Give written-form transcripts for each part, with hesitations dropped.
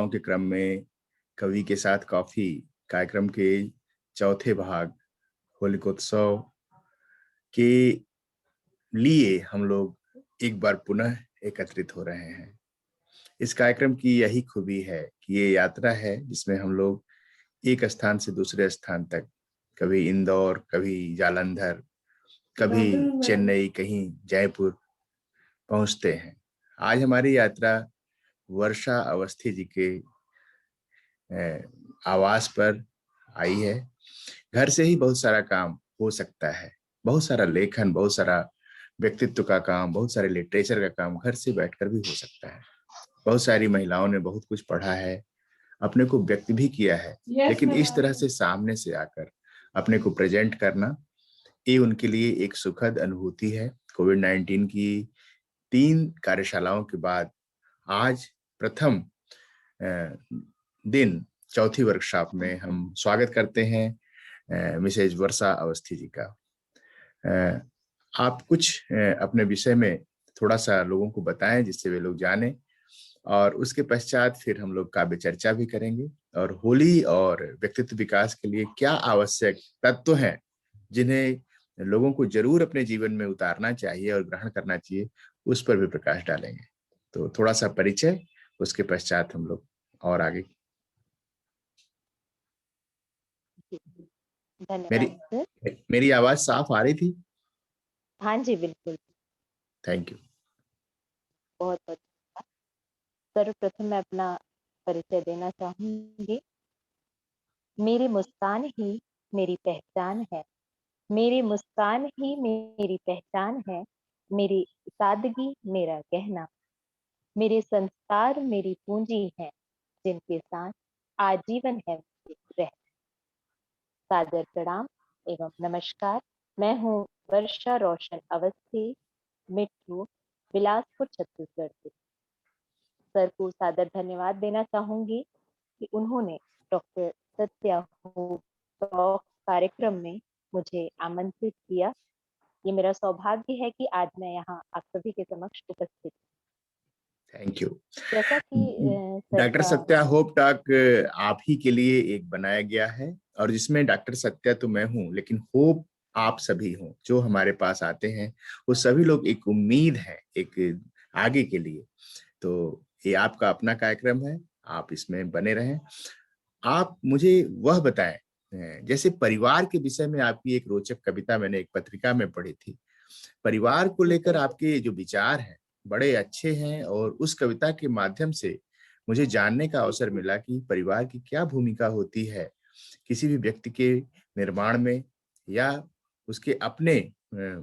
वार्ताओं के क्रम में कवि के साथ कॉफी कार्यक्रम के चौथे भाग होलिकोत्सव के लिए हम लोग एक बार पुनः एकत्रित हो रहे हैं। इस कार्यक्रम की यही खूबी है कि ये यात्रा है जिसमें हम लोग एक स्थान से दूसरे स्थान तक, कभी इंदौर, कभी जालंधर, कभी चेन्नई, कहीं जयपुर पहुंचते हैं। आज हमारी यात्रा वर्षा अवस्थी जी के आवास पर आई है। घर से ही बहुत सारा काम हो सकता है, बहुत सारा लेखन, बहुत सारा व्यक्तित्व का काम, बहुत सारे लिटरेचर का काम घर से बैठकर भी हो सकता है। बहुत सारी महिलाओं ने बहुत कुछ पढ़ा है, अपने को व्यक्त भी किया है, लेकिन इस तरह से सामने से आकर अपने को प्रेजेंट करना, ये उनके लिए एक सुखद अनुभूति है। कोविड-19 की 3 कार्यशालाओं के बाद आज प्रथम दिन चौथी वर्कशॉप में हम स्वागत करते हैं मिसेज वर्षा अवस्थी जी का। आप कुछ अपने विषय में थोड़ा सा लोगों को बताएं जिससे वे लोग जानें, और उसके पश्चात फिर हम लोग काव्य चर्चा भी करेंगे और होली और व्यक्तित्व विकास के लिए क्या आवश्यक तत्व हैं जिन्हें लोगों को जरूर अपने जीवन में उतारना चाहिए और ग्रहण करना चाहिए, उस पर भी प्रकाश डालेंगे। तो थोड़ा सा परिचय, उसके पश्चात हम लोग और आगे। मेरी धन्यवाद सर। मेरी आवाज साफ आ रही थी? हाँ जी, बिल्कुल। Thank you. बहुत बहुत धन्यवाद। सर्वप्रथम मैं अपना परिचय देना चाहूंगी। मेरी मुस्कान ही मेरी पहचान है, मेरी मुस्कान ही मेरी पहचान है, मेरी सादगी मेरा गहना, मेरे संस्कार मेरी पूंजी है, जिनके साथ आजीवन है रह। सादर प्रणाम एवं नमस्कार। मैं हूँ वर्षा रोशन अवस्थी, मिट्ठू, बिलासपुर, छत्तीसगढ़ से। सर को सादर धन्यवाद देना चाहूंगी कि उन्होंने डॉक्टर सत्या होप टॉक कार्यक्रम में मुझे आमंत्रित किया। ये मेरा सौभाग्य है कि आज मैं यहाँ आप सभी के समक्ष उपस्थित हूँ। Thank you. जैसा कि सर डॉक्टर का सत्या होप टॉक आप ही के लिए एक बनाया गया है, और जिसमें डॉक्टर सत्या तो मैं हूँ, लेकिन होप आप सभी हो जो हमारे पास आते हैं। वो सभी लोग एक उम्मीद है एक आगे के लिए। तो ये आपका अपना कार्यक्रम है, आप इसमें बने रहें। आप मुझे वह बताएं, जैसे परिवार के विषय में आपकी एक रोचक कविता मैंने एक पत्रिका में पढ़ी थी। परिवार को लेकर आपके जो विचार हैं बड़े अच्छे हैं, और उस कविता के माध्यम से मुझे जानने का अवसर मिला कि परिवार की क्या भूमिका होती है किसी भी व्यक्ति के निर्माण में, या उसके अपने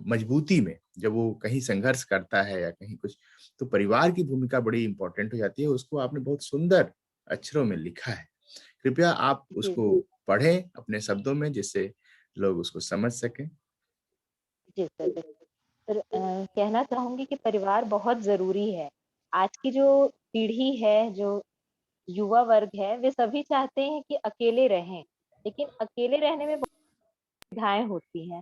मजबूती में, जब वो कहीं संघर्ष करता है या कहीं कुछ, तो परिवार की भूमिका बड़ी इंपॉर्टेंट हो जाती है। उसको आपने बहुत सुंदर अक्षरों में लिखा है। कृपया आप जी उसको पढ़ें अपने शब्दों में, जिससे लोग उसको समझ सकें। जी सर, सर कहना चाहूंगी कि परिवार बहुत जरूरी है। आज की जो पीढ़ी है, जो युवा वर्ग है, वे सभी चाहते हैं कि अकेले रहें, लेकिन अकेले रहने में बहुत सुविधाएं होती हैं।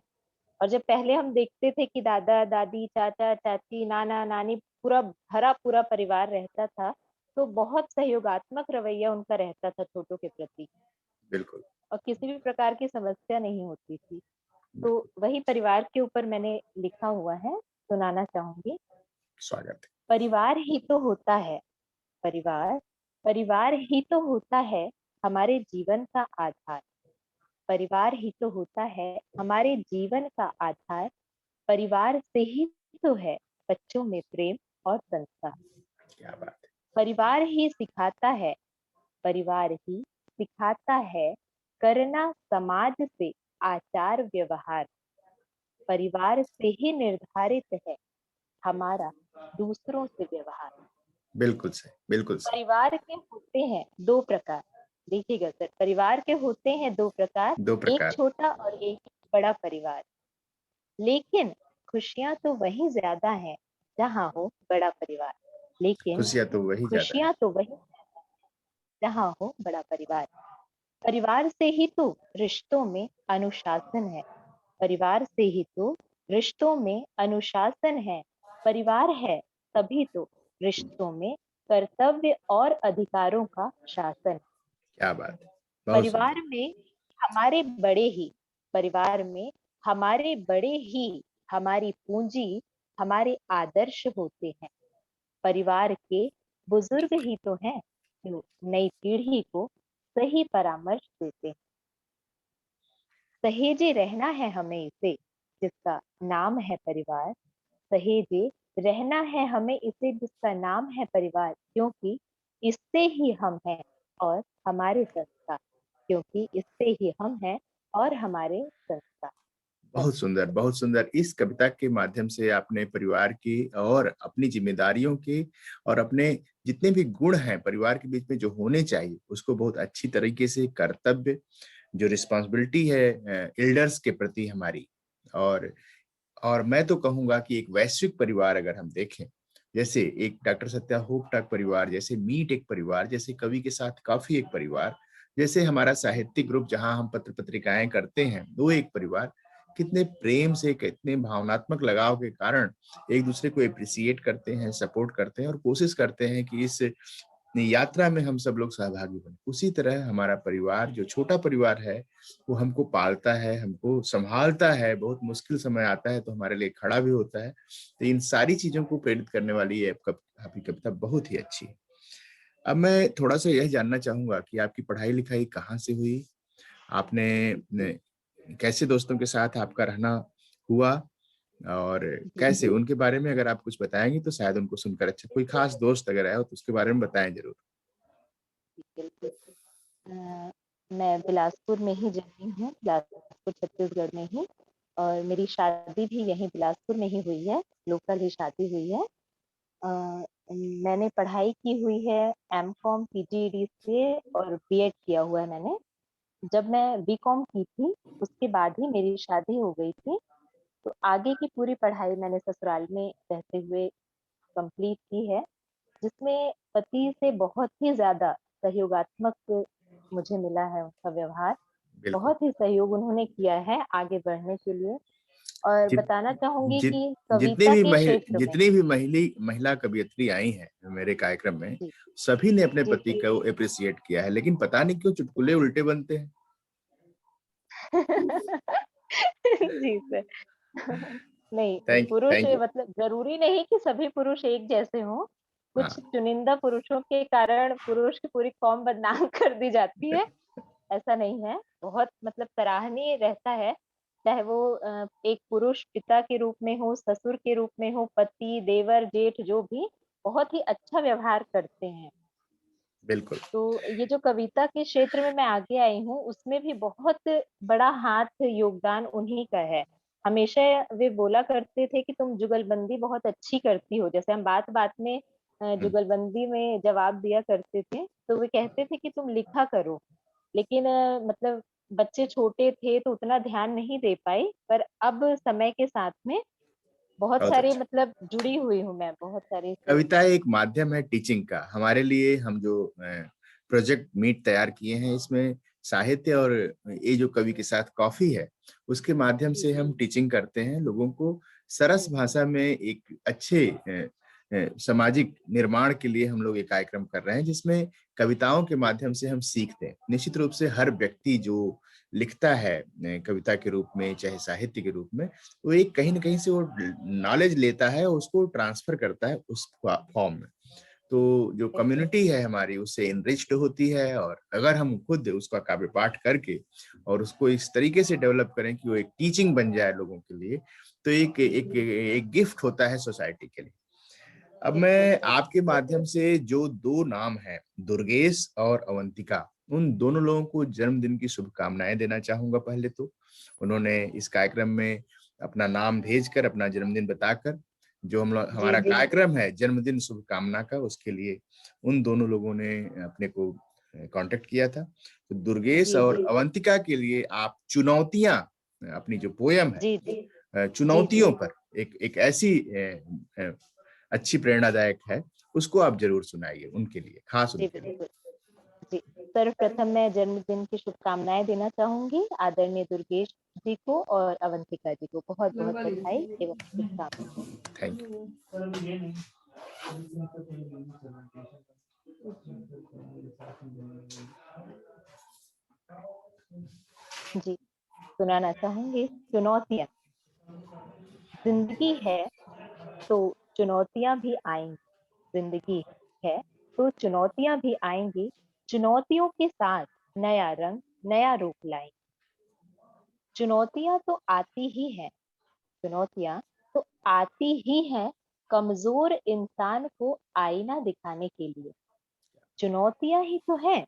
और जब पहले हम देखते थे कि दादा दादी, चाचा चाची, नाना नानी, पूरा भरा पूरा परिवार रहता था, तो बहुत सहयोगात्मक रवैया उनका रहता था छोटों के प्रति, बिल्कुल। और किसी भी प्रकार की समस्या नहीं होती थी। तो बिल्कुल। वही परिवार के ऊपर मैंने लिखा हुआ है, सुनाना चाहूंगी। स्वागत परिवार ही तो होता है, परिवार परिवार ही तो होता है हमारे जीवन का आधार, परिवार ही तो होता है हमारे जीवन का आधार, परिवार से ही तो है बच्चों में प्रेम और संस्कार, है। क्या बात है। परिवार ही सिखाता है, परिवार ही सिखाता है करना समाज से आचार व्यवहार, परिवार से ही निर्धारित है हमारा दूसरों से व्यवहार। बिल्कुल सही, बिल्कुल सही। परिवार के होते हैं दो प्रकार, देखिएगा सर, परिवार के होते हैं दो प्रकार, 2 एक प्रकार। छोटा और एक बड़ा परिवार, लेकिन खुशियां तो वही ज्यादा हैं जहाँ हो बड़ा परिवार, लेकिन खुशियाँ तो वही ज़्यादा है। खुशियां तो वही जहाँ हो बड़ा परिवार। परिवार से ही तो रिश्तों में अनुशासन है, परिवार से ही तो रिश्तों में अनुशासन है, परिवार है तभी तो रिश्तों में कर्तव्य और अधिकारों का शासन। क्या बात है, बहुत सुंदर। परिवार में हमारे बड़े ही परिवार में हमारे बड़े ही हमारी पूंजी, हमारे आदर्श होते हैं। परिवार के बुजुर्ग ही तो हैं जो नई पीढ़ी को सही परामर्श देते हैं। सहेजे रहना है हमें इसे, जिसका नाम है परिवार। सहेजे रहना है हमें इसे, जिसका नाम है परिवार, क्योंकि इससे ही हम हैं और हमारे संस्कार। क्योंकि इससे ही हम हैं और हमारे संस्कार। बहुत सुंदर, बहुत सुंदर। इस कविता के माध्यम से आपने परिवार की और अपनी जिम्मेदारियों के और अपने जितने भी गुण हैं परिवार के बीच में जो होने चाहिए उसको बहुत अच्छी तरीके से, कर्तव्य जो रिस्पॉन्सिबिलिटी है एल्डर्स के प्रति हमारी, और और मैं तो कहूंगा कि एक वैश्विक परिवार अगर हम देखें, जैसे एक डॉक्टर सत्या होप टाक परिवार, जैसे मीट एक परिवार, जैसे कवि के साथ काफी एक परिवार, जैसे हमारा साहित्यिक ग्रुप जहां हम पत्र पत्रिकाएं करते हैं वो एक परिवार, कितने प्रेम से, कितने भावनात्मक लगाव के कारण एक दूसरे को अप्रिसिएट करते हैं, सपोर्ट करते हैं और कोशिश करते हैं कि इस यात्रा में हम सब लोग सहभागी बने। उसी तरह हमारा परिवार जो छोटा परिवार है वो हमको पालता है, हमको संभालता है, बहुत मुश्किल समय आता है तो हमारे लिए खड़ा भी होता है। तो इन सारी चीजों को प्रेरित करने वाली ये आपकी कविता बहुत ही अच्छी है। अब मैं थोड़ा सा यह जानना चाहूंगा कि आपकी पढ़ाई लिखाई कहाँ से हुई, आपने कैसे दोस्तों के साथ आपका रहना हुआ, और जी कैसे उनके बारे में अगर आप कुछ बताएंगे तो शायद उनको सुनकर अच्छा, कोई खास दोस्त अगर है तो उसके बारे में बताएं जरूर। बिल्कुल। अ, मैं बिलासपुर में ही जन्मी हूँ, बिलासपुर छत्तीसगढ़ में ही। और मेरी शादी भी यहीं बिलासपुर में ही हुई है, लोकल ही शादी हुई है। अ, मैंने पढ़ाई की हुई है एमकॉम पीजीडी से, और बीएड किया हुआ है मैंने। जब मैं बीकॉम की थी उसके बाद ही मेरी शादी हो गई थी। तो आगे की पूरी पढ़ाई मैंने ससुराल में रहते हुए कंप्लीट की है, जिसमें पति से बहुत ही ज़्यादा सहयोगात्मक मुझे मिला है उनका व्यवहार। बिल्कुल। बहुत ही सहयोग उन्होंने किया है आगे बढ़ने के लिए। और जित बताना चाहूँगी जित कि कविता के क्षेत्र में जितनी भी महिला कवियत्री आई हैं मेरे कार्यक्रम में, जी, सभी ने अपने जी, पति जी। को अप्रिसिएट किया है, लेकिन पता नहीं क्यों चुटकुले उल्टे बनते हैं। जी सर। नहीं, पुरुष थैंक यू। मतलब ज़रूरी नहीं कि सभी पुरुष एक जैसे हों। कुछ हाँ। चुनिंदा पुरुषों के कारण पुरुष की पूरी कौम बदनाम कर दी जाती है। ऐसा नहीं है, बहुत मतलब सराहनीय रहता है, चाहे वो एक पुरुष पिता के रूप में हो, ससुर के रूप में हो, पति, देवर, जेठ जो भी, बहुत ही अच्छा व्यवहार करते हैं। बिल्कुल। तो ये जो कविता के क्षेत्र में मैं आगे आई हूँ, उसमें भी बहुत बड़ा हाथ योगदान उन्हीं का है। हमेशा वे बोला करते थे कि तुम जुगलबंदी बहुत अच्छी करती हो। जैसे हम बात-बात में हम्म, जुगलबंदी में जवाब दिया करते थे, तो वे कहते थे कि तुम लिखा करो। लेकिन मतलब बच्चे छोटे थे तो उतना ध्यान नहीं दे पाई, पर अब समय के साथ में बहुत बहुत सारे अच्छा। मतलब जुड़ी हुई हूँ मैं, बहुत सारे से। कविता एक माध्यम है टीचिंग का हमारे लिए। हम जो प्रोजेक्ट मीट तैयार किए हैं इसमें साहित्य और ये जो कवि के साथ कॉफी है उसके माध्यम जी, से जी, हम टीचिंग करते हैं लोगों को, सरस जी, भाषा में एक अच्छे सामाजिक निर्माण के लिए हम लोग ये कार्यक्रम कर रहे हैं जिसमें कविताओं के माध्यम से हम सीखते हैं। निश्चित रूप से हर व्यक्ति जो लिखता है कविता के रूप में चाहे साहित्य के रूप में, वो एक कहीं ना कहीं से वो नॉलेज लेता है और उसको ट्रांसफर करता है उस फॉर्म में। तो जो बिल्कुल, कम्युनिटी है हमारी उससे इनरिच्ड होती है, और अगर हम खुद उसका काव्य पाठ करके और उसको इस तरीके से डेवलप करें कि वो एक टीचिंग बन जाए लोगों के लिए, तो एक गिफ्ट होता है सोसाइटी के लिए। अब बिल्कुल मैं सही। आपके माध्यम से जो दो नाम हैं, दुर्गेश और अवंतिका, उन दोनों लोगों को जन्मदिन की शुभकामनाएं देना चाहूंगा। पहले तो उन्होंने इस कार्यक्रम में अपना नाम भेजकर, अपना जन्मदिन बताकर, जो हम लोग जी, हमारा जी, कार्यक्रम है जन्मदिन शुभकामना का, उसके लिए उन दोनों लोगों ने अपने को कांटेक्ट किया था। तो दुर्गेश जी, और जी, अवंतिका के लिए आप चुनौतियां, अपनी जो पोयम जी, जी, है जी, जी, चुनौतियों पर, एक एक ऐसी अच्छी प्रेरणादायक है, उसको आप जरूर सुनाइए उनके लिए, खास जी, उनके लिए। बिल्कुल। जी, सर्वप्रथम मैं जन्मदिन की शुभकामनाएँ देना चाहूँगी आदरणीय दुर्गेश जी को और अवंतिका जी को। बहुत-बहुत बधाई एवं शुभकामनाएँ। Thank you. जी, सुनाना चाहूंगी। चुनौतियां, जिंदगी है तो चुनौतियां भी आएंगी। जिंदगी है तो चुनौतियां भी आएंगी। चुनौतियों के साथ नया रंग, नया रूप लाएंगे। चुनौतियां तो आती ही हैं, चुनौतियां तो आती ही हैं, कमजोर इंसान को आईना दिखाने के लिए। चुनौतियां ही तो हैं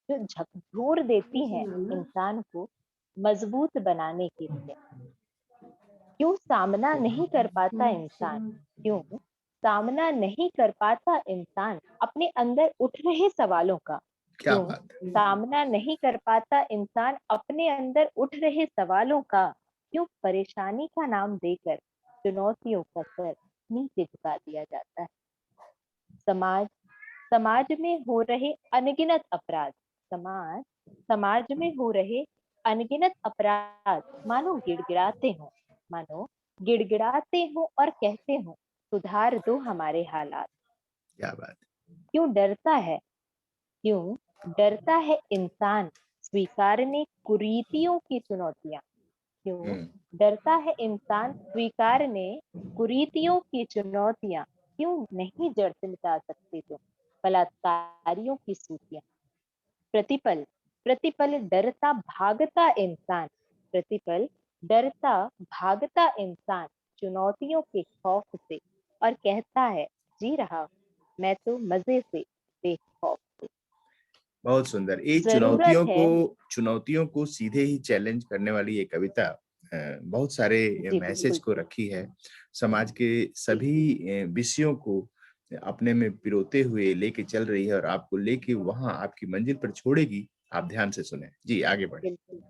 जो झकझोर देती हैं इंसान को मजबूत बनाने के लिए। क्यों सामना नहीं कर पाता इंसान, क्यों सामना नहीं कर पाता इंसान अपने अंदर उठ रहे सवालों का? क्या क्यों बात है। सामना नहीं कर पाता इंसान अपने अंदर उठ रहे सवालों का? क्यों परेशानी का नाम देकर चुनौतियों का सर नीचे झुका दिया जाता है? समाज समाज में हो रहे अनगिनत अपराध, समाज समाज में हो रहे अनगिनत अपराध मानो गिड़गिड़ाते हो और कहते हो सुधार दो हमारे हालात। क्या बात क्यों डरता है, क्यों डरता है इंसान स्वीकारने कुरीतियों की चुनौतियां? है। क्यों डरता है इंसान स्वीकारने कुरीतियों की चुनौतियां? क्यों नहीं जड़ से मिटा सकते तुम बलात्कारियों की सूतियां? प्रतिपल प्रतिपल डरता भागता इंसान, प्रतिपल डरता भागता इंसान चुनौतियों के खौफ से, और कहता है जी रहा हूं मैं तो मजे से बेखौफ से। बहुत सुंदर। ये जरूरत है। चुनौतियों को सीधे ही चैलेंज करने वाली ये कविता बहुत सारे जी मैसेज बिल्कुल। को रखी है। समाज के जी सभी विषयों को अपने में पिरोते हुए लेके चल रही है और आपको लेके वहां आपकी मंजिल पर छोड़ेगी। आप ध्यान से सुने जी, आगे बढ़े। बिल्कुल।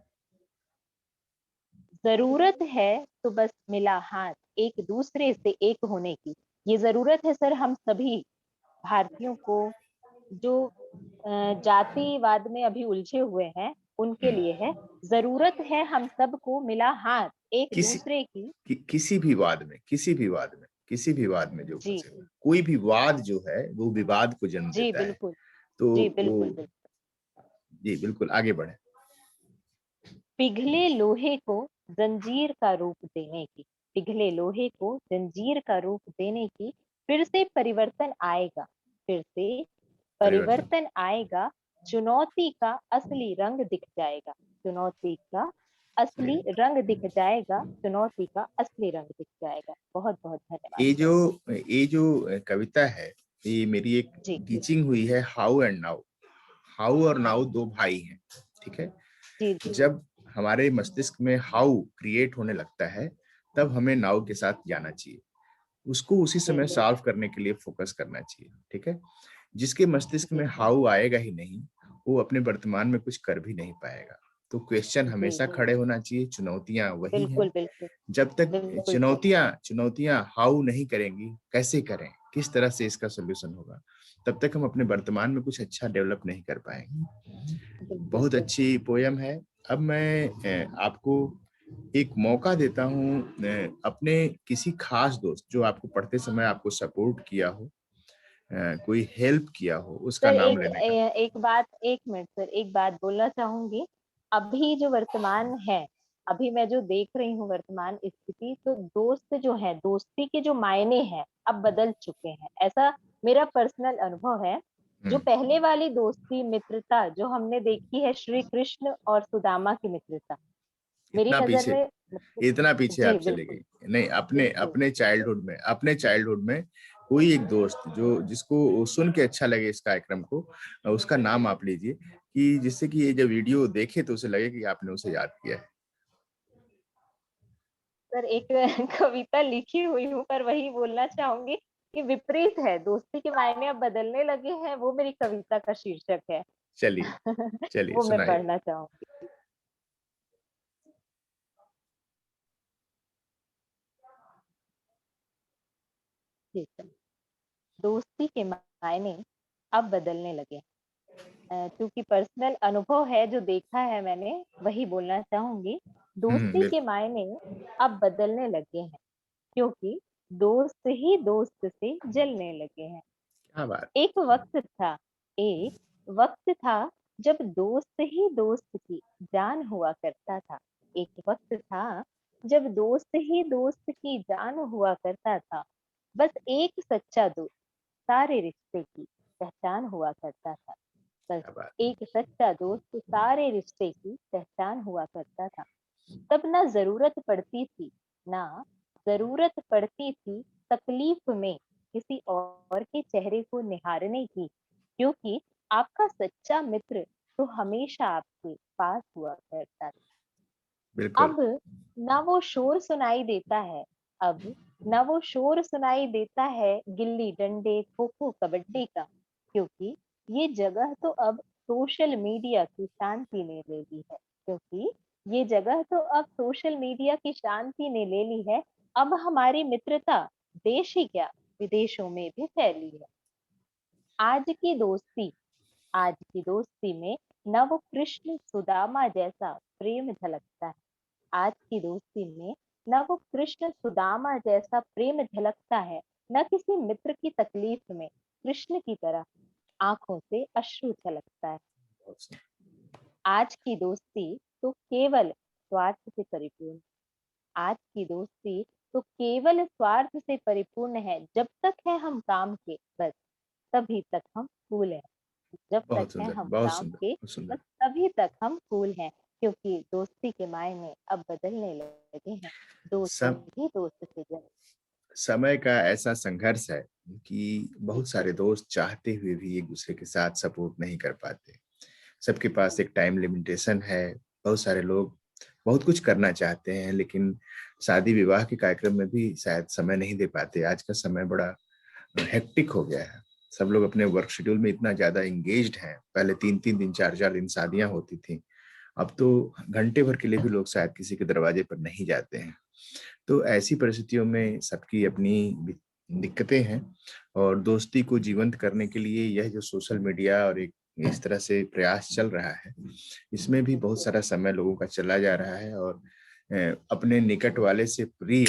जरूरत है तो बस मिला हाथ एक दूसरे से एक होने की। ये जरूरत है सर हम सभी भारतीयों को, जो जातिवाद में अभी उलझे हुए हैं उनके लिए हम्म। है। जरूरत है हम सबको मिला हाथ एक किसी दूसरे की। किसी भी वाद में, किसी भी वाद में जो जी फंसे हो, कोई भी वाद जो है वो विवाद को जन्म जी देता है। बिल्कुल। तो जी वो, बिल्कुल बिल्कुल। जी बिल्कुल, आगे बढ़े। पिघले लोहे को जंजीर का रूप देने की, पिघले लोहे को जंजीर का रूप देने की। फिर से परिवर्तन आएगा, फिर से परिवर्तन। परिवर्तन आएगा। चुनौती का असली रंग दिख जाएगा, चुनौती का सही असली है। रंग दिख जाएगा, चुनौती का असली रंग दिख जाएगा। बहुत बहुत धन्यवाद ये सर। जो ये जो कविता है, ये मेरी एक जी टीचिंग हुई है, हाउ एंड नाउ। हाउ और नाउ दो भाई हैं, ठीक है। जी जी जब हमारे मस्तिष्क में हाउ क्रिएट होने लगता है, तब हमें नाउ के साथ जाना चाहिए, उसको उसी जी समय बिल्कुल। सॉल्व करने के लिए फोकस करना चाहिए, ठीक है। जिसके मस्तिष्क में जी हाउ आएगा ही नहीं, वो अपने वर्तमान में कुछ कर भी नहीं पाएगा। तो क्वेश्चन जी हमेशा खड़े होना चाहिए, चुनौतियां वही हैं। बिल्कुल बिल्कुल। जब तक बिल्कुल सर। चुनौतियां हाउ नहीं करेंगी, कैसे करें, किस तरह से इसका सोल्यूशन होगा, तब तक हम अपने वर्तमान में कुछ अच्छा डेवलप नहीं कर पाएंगे। बिल्कुल बहुत बिल्कुल। अच्छी पोयम है। अब मैं आपको एक मौका देता हूँ, अपने किसी खास दोस्त जो आपको पढ़ते समय आपको सपोर्ट किया हो, कोई हेल्प किया हो, उसका सर नाम लेने का। एक बात, एक मिनट सर, एक बात बोलना चाहूंगी। अभी जो वर्तमान है, अभी मैं जो देख रही हूँ वर्तमान स्थिति, तो दोस्त जो है, दोस्ती के जो मायने हैं अब बदल चुके हैं, ऐसा मेरा पर्सनल अनुभव है। जो हम्म। पहले वाली दोस्ती मित्रता जो हमने देखी है, श्री कृष्ण और सुदामा की मित्रता, मेरी इतना नजर पीछे, में मतलब। इतना पीछे जी आप चले बिल्कुल। गई। नहीं, अपने बिल्कुल। अपने चाइल्डहुड में कोई एक दोस्त जो जिसको सुन के अच्छा लगे इस कार्यक्रम को, उसका नाम आप लीजिए, कि जिससे कि ये जब वीडियो देखे तो उसे लगे कि आपने उसे याद किया है। सर एक कविता लिखी हुई हूँ, पर वही बोलना चाहूंगी कि विपरीत है, दोस्ती के मायने अब बदलने लगे हैं, वो मेरी कविता का शीर्षक है। चलिए, चलिए वो मैं सुनाइए। पढ़ना चाहूंगी। ठीक है। दोस्ती के मायने अब बदलने लगे हैं। क्योंकि पर्सनल अनुभव है, जो देखा है मैंने वही बोलना चाहूंगी। दोस्ती के बिल्कुल। मायने अब बदलने लगे हैं, क्योंकि दोस्त ही दोस्त से जलने लगे हैं। क्या बात। एक वक्त था एक वक्त था जब दोस्त ही दोस्त की जान हुआ करता था। एक वक्त था जब दोस्त ही दोस्त की जान हुआ करता था। बस एक सच्चा दोस्त सारे रिश्ते की पहचान हुआ करता था। बस क्या बात। एक सच्चा दोस्त सारे रिश्ते की पहचान हुआ करता था। तब ना जरूरत पड़ती थी ना जरूरत पड़ती थी तकलीफ में किसी और के चेहरे को निहारने की, क्योंकि आपका सच्चा मित्र तो हमेशा आपके पास हुआ करता था। बिल्कुल। अब ना वो शोर सुनाई देता है। अब ना वो शोर सुनाई देता है गिल्ली डंडे खो खो कबड्डी का, क्योंकि ये जगह तो अब सोशल मीडिया की शांति ने ले ली है। क्योंकि ये जगह तो अब सोशल मीडिया की शांति ने ले ली है। अब हमारी मित्रता देश ही क्या विदेशों में भी फैली है। आज की दोस्ती आज की दोस्ती में न वो कृष्ण सुदामा जैसा प्रेम झलकता है। आज की दोस्ती में न वो कृष्ण सुदामा जैसा प्रेम झलकता है, न किसी मित्र की तकलीफ में कृष्ण की तरह आंखों से अश्रु छलकता है। बहुत सुंदर। आज की दोस्ती तो केवल स्वार्थ से परिपूर्ण आज की दोस्ती तो केवल स्वार्थ से परिपूर्ण है। जब तक है हम काम के बस तभी तक हम कूल हैं। जब तक बहुत है सुंदर, हम बहुत काम सुंदर, के बहुत सुंदर। बस तभी तक हम कूल हैं। क्योंकि दोस्ती के मायने अब बदलने लगे हैं। दोस्त सब ही दोस्त से जल। समय का ऐसा संघर्ष है कि जी बहुत सारे दोस्त चाहते हुए भी एक दूसरे के साथ सपोर्ट नहीं कर पाते। सबके पास एक टाइम लिमिटेशन है। बहुत सारे लोग बहुत कुछ करना चाहते हैं, लेकिन शादी विवाह के कार्यक्रम में भी शायद समय नहीं दे पाते। आज का समय बड़ा हेक्टिक हो गया है। सब लोग अपने वर्क शेड्यूल में इतना ज्यादा एंगेज्ड हैं। पहले 3-3 दिन, 4-4 दिन शादियां होती थी। अब तो घंटे भर के लिए भी लोग शायद किसी के दरवाजे पर नहीं जाते हैं। तो ऐसी परिस्थितियों में सबकी अपनी दिक्कतें हैं, और दोस्ती को जीवंत करने के लिए यह जो सोशल मीडिया और एक इस तरह से प्रयास चल रहा है, इसमें भी बहुत सारा समय लोगों का चला जा रहा है। और अपने निकट वाले से प्रिय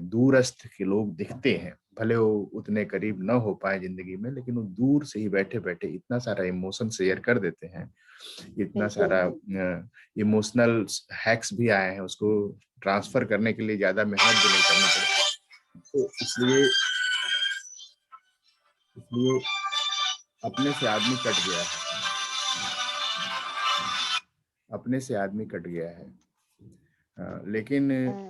दूरस्थ के लोग दिखते हैं, भले वो उतने करीब न हो पाए जिंदगी में, लेकिन वो दूर से ही बैठे बैठे इतना सारा इमोशन शेयर कर देते हैं। इतना बिल्कुल। सारा इमोशनल हैक्स भी आए हैं, उसको ट्रांसफर करने के लिए ज्यादा मेहनत भी नहीं करनी पड़ती। तो इसलिए इसलिए अपने से आदमी कट गया है। अपने से आदमी कट गया है। लेकिन अ,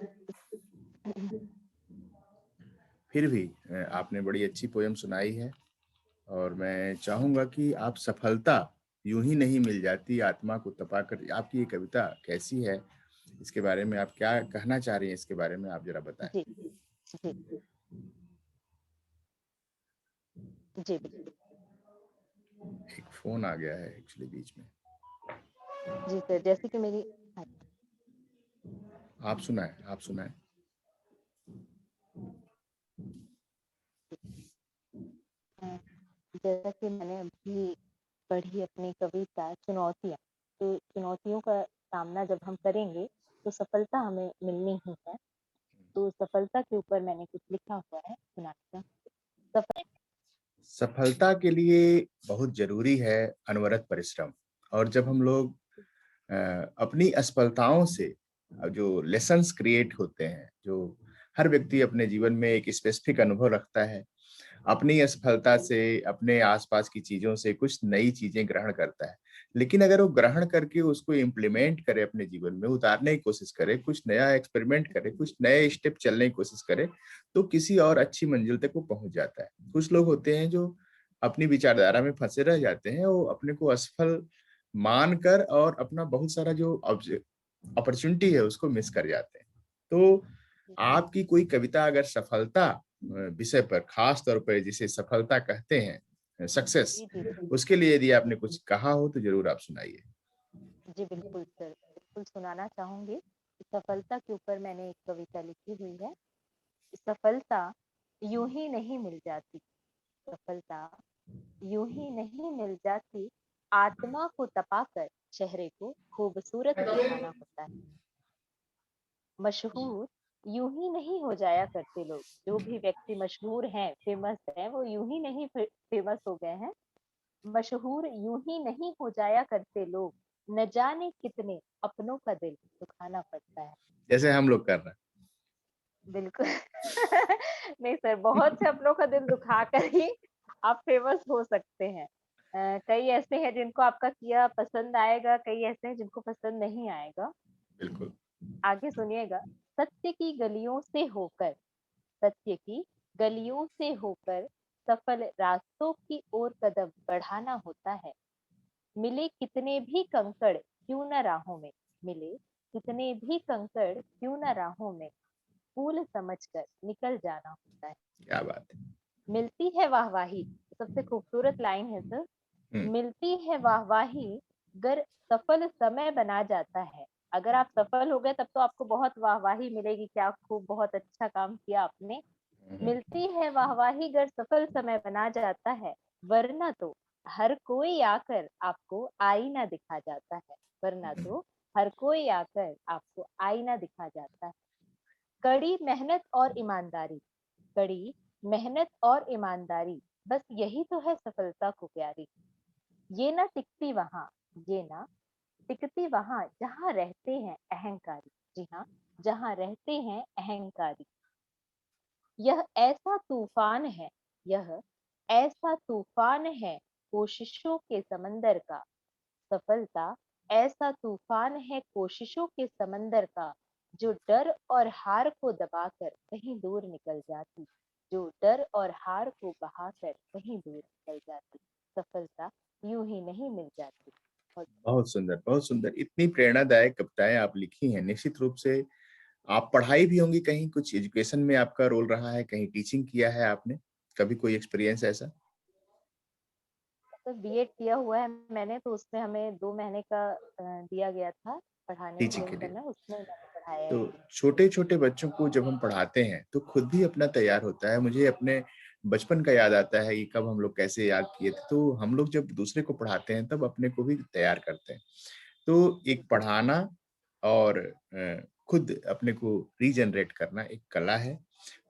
फिर भी आपने बड़ी अच्छी पोयम सुनाई है। और मैं चाहूंगा कि आप सफलता यूं ही नहीं मिल जाती आत्मा को तपा कर। आपकी ये कविता कैसी है, इसके बारे में आप क्या कहना चाह रही हैं, इसके बारे में आप जरा बताएं। जी जी जी बिल्कुल। एक फोन आ गया है एक्चुअली बीच में। जी सर, जैसे कि मेरी हाँ, आप सुनाएं, आप सुनाएं। अ, जैसा कि मैंने अभी पढ़ी अपनी कविता चुनौतियाँ। तो चुनौतियों का सामना जब हम करेंगे तो सफलता हमें मिलनी ही है। तो सफलता के ऊपर मैंने कुछ लिखा हुआ है, सुनाती हूँ। सफल सफलता के लिए बहुत जरूरी है अनवरत परिश्रम। और जब हम लोग अपनी असफलताओं से जो लेसन्स क्रिएट होते हैं, जो हर व्यक्ति अपने जीवन में एक स्पेसिफिक अनुभव रखता है, अपनी असफलता से, अपने आसपास की चीजों से कुछ नई चीजें ग्रहण करता है। लेकिन अगर वो ग्रहण करके उसको इम्प्लीमेंट करे, अपने जीवन में उतारने की कोशिश करे, कुछ नया एक्सपेरिमेंट करे, कुछ नए स्टेप चलने की कोशिश करे, तो किसी और अच्छी मंजिल तक वो पहुंच जाता है। कुछ लोग होते हैं जो अपनी विचारधारा में फंसे रह जाते हैं, वो अपने को असफल मानकर और अपना बहुत सारा जो अपॉर्चुनिटी है उसको मिस कर जाते हैं। तो आपकी कोई कविता अगर सफलता विषय पर, खास तौर पर जिसे सफलता कहते हैं, सक्सेस, जी जी उसके लिए यदि आपने कुछ कहा हो तो जरूर आप सुनाइए। जी बिल्कुल सर, बिल्कुल सुनाना चाहूंगी। सफलता के ऊपर मैंने एक कविता लिखी हुई है। सफलता यूं ही नहीं मिल जाती। सफलता यूं ही नहीं मिल जाती। आत्मा को तपाकर चेहरे को खूबसूरत दिखाना होता है। मशहूर यूं ही नहीं हो जाया करते लोग। जो भी व्यक्ति मशहूर हैं, फेमस हैं, वो यूं ही नहीं फेमस हो गए हैं। मशहूर यूं ही नहीं हो जाया करते लोग, न जाने कितने अपनों का दिल दुखाना पड़ता है। जैसे हम लोग कर रहे बिल्कुल। नहीं सर, बहुत से अपनों का दिल दुखा कर ही आप फेमस हो सकते हैं। कई ऐसे हैं जिनको आपका किया पसंद आएगा, कई ऐसे हैं जिनको पसंद नहीं आएगा। हैं। बिल्कुल। आगे सुनिएगा। सत्य की गलियों से होकर, सत्य की गलियों से होकर सफल रास्तों की ओर कदम बढ़ाना होता है। मिले कितने भी कंकड़ क्यों न राहों में, मिले कितने भी कंकड़ क्यों न राहों में, फूल समझकर निकल जाना होता है। क्या बात है। मिलती है वाहवाही, सबसे खूबसूरत लाइन है सर। हम्म। मिलती है वाहवाही गर सफल समय बना जाता है। अगर आप सफल हो गए तब तो आपको बहुत वाहवाही मिलेगी, क्या खूब, बहुत अच्छा काम किया आपने। हम्म। मिलती है वाहवाही गर सफल समय बना जाता है, वरना तो हर कोई आकर आपको आईना दिखा जाता है, वरना हम्म। तो हर कोई आकर आपको आईना दिखा जाता है। कड़ी मेहनत और ईमानदारी, कड़ी मेहनत और ईमानदारी, बस यही तो है सफलता को प्यारी। ये ना टिकती वहां, ये ना टिकती वहां जहां रहते हैं अहंकारी। जी हाँ, जहां रहते हैं अहंकारी। यह ऐसा तूफान है, यह ऐसा तूफान है कोशिशों के समंदर का। सफलता ऐसा तूफान है कोशिशों के समंदर का, जो डर और हार को दबाकर कहीं दूर निकल जाती, जो डर और हार को बहाकर कहीं दूर निकल जाती। सफलता यूं ही नहीं मिल जाती। और बहुत सुंदर, बहुत सुंदर। इतनी प्रेरणादायक कविताएं आप लिखी हैं। निश्चित रूप से आप पढ़ाई भी होंगी, कहीं कुछ एजुकेशन में आपका रोल रहा है, कहीं टीचिंग किया है आपने, कभी कोई एक्सपीरियंस ऐसा? तो बीएड किया हुआ है मैंने, तो उसमें हमें 2 महीने का दिया गया था पढ़ाने के टीचिंग लिए के लिए। समय, उसमें मैंने पढ़ाया तो है। छोटे छोटे बच्चों को जब हम पढ़ाते हैं तो खुद भी अपना तैयार होता है। मुझे अपने बचपन का याद आता है कि कब हम लोग कैसे याद किए थे। तो हम लोग जब दूसरे को पढ़ाते हैं तब अपने को भी तैयार करते हैं। तो एक पढ़ाना और खुद अपने को रीजनरेट करना एक कला है,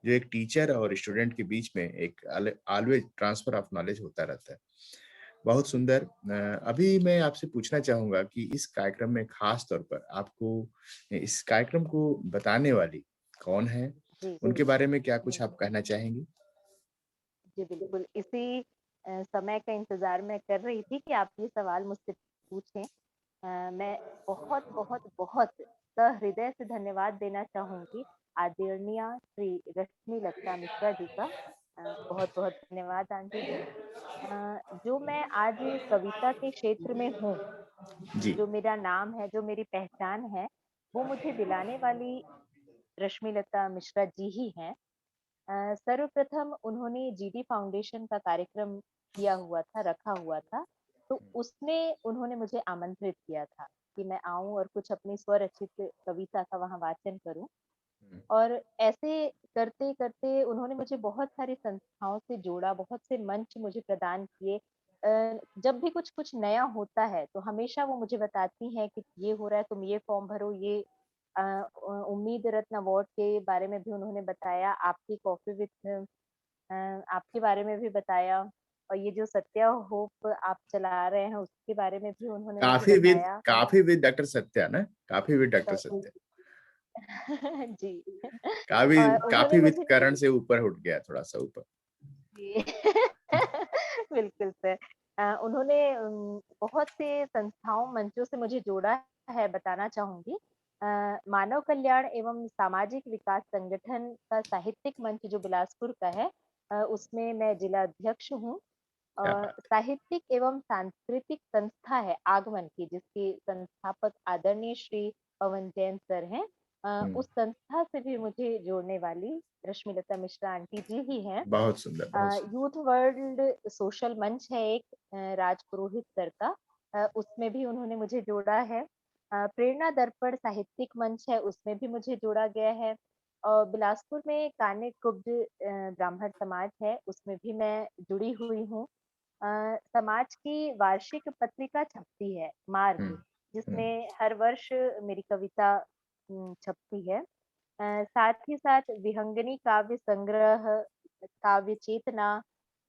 जो एक टीचर और स्टूडेंट के बीच में एक ऑलवेज ट्रांसफर ऑफ नॉलेज होता रहता है। बहुत सुंदर। अभी मैं आपसे पूछना चाहूंगा कि इस कार्यक्रम में खास तौर पर आपको इस कार्यक्रम को बताने वाली कौन है? जी उनके बारे में क्या कुछ आप कहना चाहेंगी? जी बिल्कुल, इसी समय का इंतजार मैं कर रही थी कि आप ये सवाल मुझसे पूछें। मैं बहुत बहुत बहुत सहृदय से धन्यवाद देना चाहूंगी आदरणीय श्री रश्मि लता मिश्रा जी का। बहुत बहुत धन्यवाद आंटी जी। जो मैं आज कविता के क्षेत्र में हूँ, जी। जो मेरा नाम है, जो मेरी पहचान है, वो मुझे दिलाने वाली रश्मि लता मिश्रा जी ही हैं। सर्वप्रथम उन्होंने जीडी फाउंडेशन का कार्यक्रम किया हुआ था, रखा हुआ था, तो उसमें उन्होंने मुझे आमंत्रित किया था कि मैं आऊं और कुछ अपनी स्वरचित कविता का वहां वाचन करूं। और ऐसे करते करते उन्होंने मुझे बहुत सारी संस्थाओं से जोड़ा, बहुत से मंच मुझे प्रदान किए। जब भी कुछ कुछ नया होता है तो हमेशा वो मुझे बताती हैं कि ये हो रहा है, तुम ये फॉर्म भरो, ये उम्मीद रत्न अवार्ड के बारे में भी उन्होंने बताया, आपकी कॉफी विथ आपके बारे में भी बताया, और ये जो सत्या होप आप चला रहे हैं उसके बारे में भी उन्होंने मुझे बताया। काफी विद डॉक्टर सत्या ना? काफी विद डॉक्टर तो सत्या। जी। काफी और उन्होंने काफी विद मुझे करण से ऊपर उठ गया, थोड़ा सा ऊपर। जी। बिल्कुल सर। उन्होंने बहुत से संस्थाओं, मंचों से मुझे जोड़ा है, बताना चाहूँगी। मानव कल्याण एवं सामाजिक विकास संगठन का साहित्यिक मंच जो बिलासपुर का है, उसमें मैं जिला अध्यक्ष हूँ। क्या बात साहित्यिक एवं सांस्कृतिक संस्था है आगमन की, जिसके संस्थापक आदरणीय श्री पवन जैन सर हैं। है। उस संस्था से भी मुझे जोड़ने वाली रश्मिलता मिश्रा आंटी जी ही हैं। बहुत सुंदर, बहुत यूथ वर्ल्ड सोशल मंच है एक, राज पुरोहित सर का, उसमें भी उन्होंने मुझे जोड़ा है। प्रेरणा दर्पण साहित्यिक मंच है, उसमें भी मुझे जोड़ा गया है। और बिलासपुर में कान्य कुब्ज ब्राह्मण समाज है, उसमें भी मैं जुड़ी हुई हूँ। समाज की वार्षिक पत्रिका छपती है, हुँ, मार्ग, हुँ, जिसमें हर वर्ष मेरी कविता छपती है। साथ ही साथ विहंगनी काव्य संग्रह, काव्य चेतना,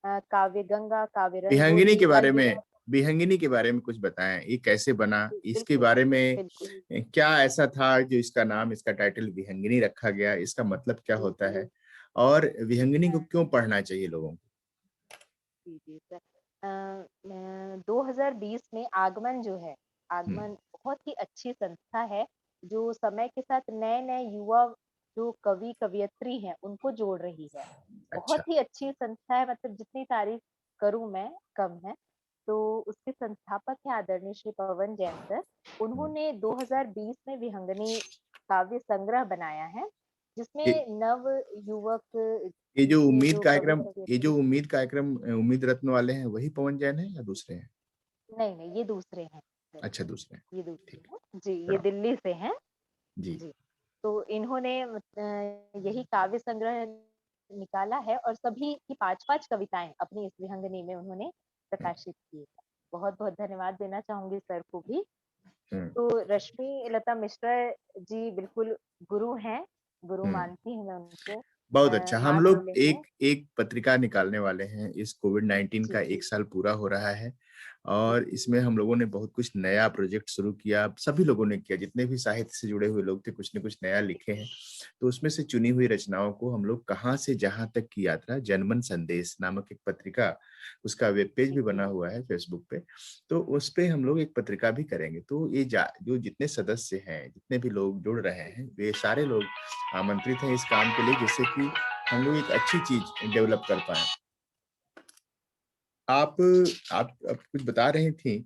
काव्य गंगा, काव्य विहंगिनी रंगोली के बारे अलविदा। में विहंगिनी के बारे में कुछ बताएं, ये कैसे बना, इसके बिल्कुल, बारे में बिल्कुल। क्या ऐसा था जो इसका नाम, इसका टाइटल विहंगिनी रखा गया, इसका मतलब क्या जी, होता जी। है और विहंगिनी को हाँ, क्यों पढ़ना चाहिए लोगों को? जी, जी सर। 2020 में आगमन जो है, हम्म, आगमन बहुत ही अच्छी संस्था है, जो समय के साथ नए-नए युवा जो कवि कवियत्री हैं, उनको जोड़ रही है। अच्छा। बहुत ही अच्छी संस्था है, मतलब जितनी तारीफ़ करूँ मैं कम है। तो उसके संस्थापक हैं आदरणीय श्री पवन जैन सर। हम्म, उन्होंने 2020 में विहंगनी काव्य संग्रह बनाया है, ये जिसमें नव युवक ये जो के उम्मीद जो कवि कार्यक्रम ये कवियत्री। जो उम्मीद कार्यक्रम उम्मीद रत्न वाले हैं वही पवन जैन है या दूसरे हैं? नहीं, नहीं, ये दूसरे हैं सर, अच्छा, दूसरे हैं। ये ठीक दूसरे है। हैं। जी, ये प्रणाम। दिल्ली से हैं। जी। जी, तो इन्होंने यही काव्य संग्रह निकाला है और सभी की 5-5 कविताएँ अपनी इस विहंगनी में उन्होंने हम्म, प्रकाशित की है। बहुत-बहुत धन्यवाद देना चाहूँगी सर को भी। हम्म, तो रश्मि लता मिश्रा जी बिल्कुल गुरु हैं, गुरु हम्म। मानती हूँ मैं उनको। बहुत अच्छा। हम माँ लोग बोले हैं। एक एक पत्रिका निकालने वाले हैं। इस कोविड-19 जी, का जी, 1 साल पूरा हो रहा है जी, और इसमें हम लोगों ने बहुत कुछ नया प्रोजेक्ट शुरू किया। सभी लोगों ने किया, जितने भी साहित्य से जुड़े हुए लोग थे, कुछ न कुछ नया जी, लिखे हैं। तो उसमें से चुनी हुई रचनाओं को हम लोग कहाँ से जहाँ तक की यात्रा, जनमन संदेश नामक एक पत्रिका, उसका वेब पेज जी, भी जी, बना हुआ है फेसबुक पे। तो उसपे हम लोग एक पत्रिका भी करेंगे। तो ये जो जितने सदस्य हैं, जितने भी लोग जुड़ रहे जी, हैं, वे सारे लोग आमंत्रित हैं इस काम के लिए, जिससे कि हम लोग एक अच्छी चीज डेवलप कर पाए। आप आप कुछ बता रही थी,